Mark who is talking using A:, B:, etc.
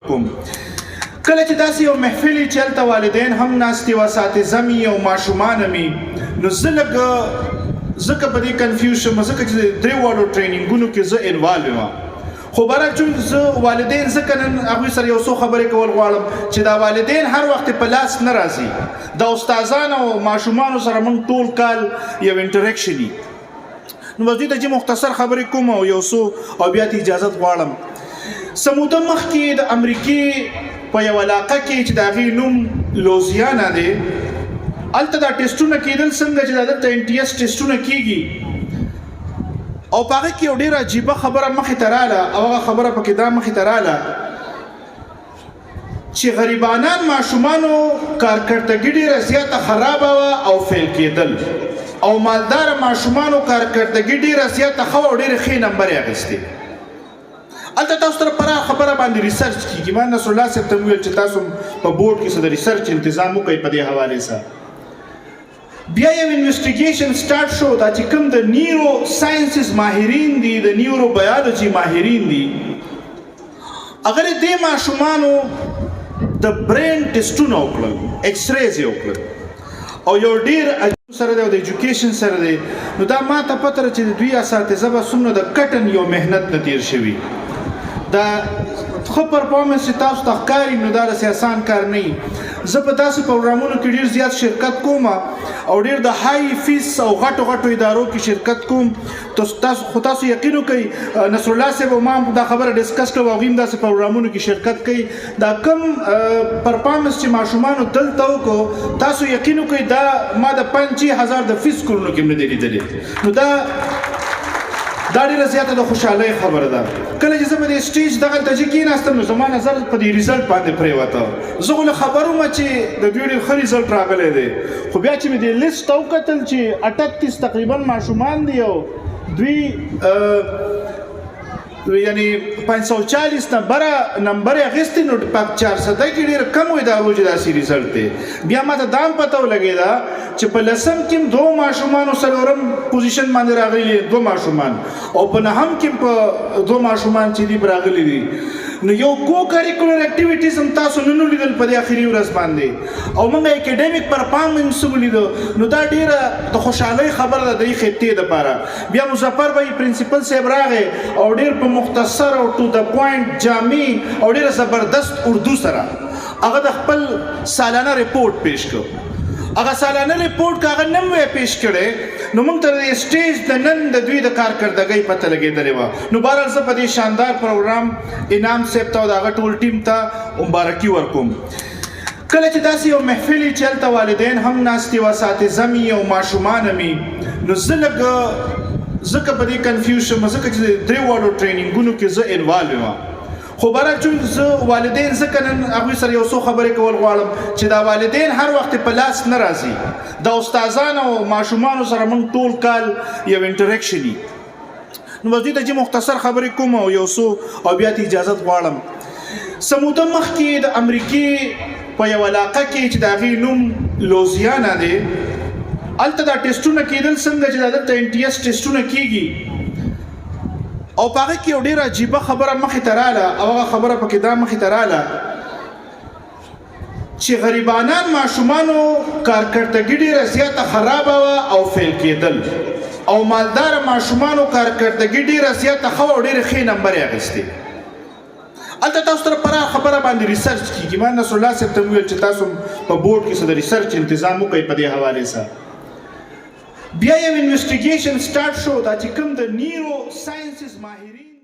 A: کوم کله چې داسې یو محفل چلته والدین هم ناستي و اساتذه مي او ماشومان مي نو زه ځکه په دې کنفیوز شم ځکه چې درې واړو ټریننګونو کې زه انوالو یم خو برعکس چون زه والدین ځکه نن هغوی سره یو څو خبرې کول غواړم چې دا والدین هر وخت په لاس نه راځي د استادانو او ماشومانو سره موږ ټول کال یو انټریکشن وي نو بس دوی ته چې مختصر خبرې کوم او یو څو او بیا ته اجازت غواړم څه موده مخکې د امریکې په یو علاقه کې چې د هغې نوم لوزیانا دی هلته دا ټسټونه کېدل څنګه چې دلته NTS ټسټونه کېږي او په هغه کې یو ډېره عجیبه خبره مخې ته راله او هغه خبره پکې دا مخې ته راله چې غریبانان ماشومانو کارکردګي ډېره زیاته خرابه وه او فیل کېدل او مالداره ماشومانو کارکردګي ډېره زیاته ښه وه او ډېرې ښې نمبرې اخیستې هلته تاسو سره پراخ خبره باندې ریسرچ کېږي ما نصر الله صاحب ته مې ویل چې تاسو په بورډ کې څه د ریسرچ انتظام وکړئ په دې حوالې سره بیا یو انویسټیګیشن سٹارټ شو دا چې کوم د نیورو ساینسز ماهرین دي د نیورو بایولوژي ماهرین دي هغه دې ماشومانو د برین ټسټونه وکړل ایکس ریز یې وکړل او یو ډېر سره دی او د ایجوکیشن سره دی نو دا ما ته پته ده چې د دوی اساتذه به څومره د کټن یو محنت نه تېر شوي دا ښه پرفارمنس چې تاسو ته ښکاري نو دا داسې اسان کار نه وي زه په داسې پروګرامونو کې ډېر زیات شرکت کوم او ډېر د های فیس او غټو ادارو کې شرکت کوم خو تاسو یقین وکړئ نصر الله صاحب او ما دا خبره ډسکس کړو هغوی هم داسې پروګرامونو کې شرکت کوي دا کم پرفارمنس چې ماشومانو دلته وکړو تاسو یقین وکړئ دا ما د 50,000 د فیس کورونو کې هم نه دی لیدلی نو دا ډېره زیاته د خوشحالۍ خبره ده کله چې زه په دې سټیج دغلته چې کېناستم نو زما نظر په دې ریزلټ باندې پرېوته زه خو له خبر وم چې د دوی ډېر ښه ریزلټ راغلی دی خو بیا چې مې دې لیست ته وکتل چې 38 تقریبا ماشومان دي او دوی یعنی 540 نمبر اخیستی نو په 400 کې ډېر کم وي دا هغوی چې داسې ریزلټ دی بیا ما ته دا هم پته ولګېده چې په 10م کې هم 2 ماشومانو 4م پوزیشن باندې راغلي 2 ماشومان او په 9م کې په 2 ماشومان چې دي راغلي دي نو یو کو کریکولر اکټیویټیز هم تاسو نن ولیدل په دې اخري ورځ باندې او موږ اکیډمیک پرفارمنس ولیدو نو دا ډېره د خوشحالۍ خبره ده د دې خطې دپاره بیا مظفر بھائی پرنسپل صاحب راغی او ډېر په مختصر او ټو د پوینټ جامع او ډېره زبردست اردو سره هغه د خپل سالانه ریپورټ پیش کړ هغه سالانه ریپورټ که هغه نه مې پیش کړی نو موږ ته د سټیج د نن د دوی د کارکردګۍ پته لګېدلې وه نو بهرحال زه په دې شاندار پروګرام انعام صاحب ته او د هغه ټول ټیم ته مبارکي ورکوم کله چې داسې یو محفل چې هلته والدین هم ناستي و اساتذه مي او ماشومان مي نو زه ځکه په دې کنفیوز شم ځکه چې درې واړو ټریننګونو کې زه انوالو یم خو برعکس چون زه والدین ځکه نن هغوی سره یو څو خبرې کول غواړم چې دا والدین هر وخت په لاس نه راځي د استادانو او ماشومانو سره موږ ټول کال یو انټریکشن وي نو بس دوی ته چې مختصر خبرې کوم او یو څو او بیا ته اجازت غواړم څه موده مخکې د امریکې په یو علاقه کې چې د هغې نوم لوزیانا دی هلته دا ټسټونه کېدل څنګه چې دلته NTS ټسټونه کېږي او په هغه کې یو ډېره عجیبه خبره مخې ته راله او هغه خبره پکې دا مخې ته راله چې غریبانان ماشومانو کارکردګي ډېره زیاته خرابه وه او فیل کېدل او مالداره ماشومانو کارکردګي ډېره زیاته ښه وه او ډېرې ښې نمبرې اخیستې هلته تاسو سره پراخ خبره باندې ریسرچ کېږي ما نصر الله صاحب ته مې ویل چې تاسو په بورډ کې څه د ریسرچ انتظام وکړئ په دې حوالې سره بیا یو انویسټیګیشن سٹارټ شو دا چې کوم د نیورو ساینسز ماهرین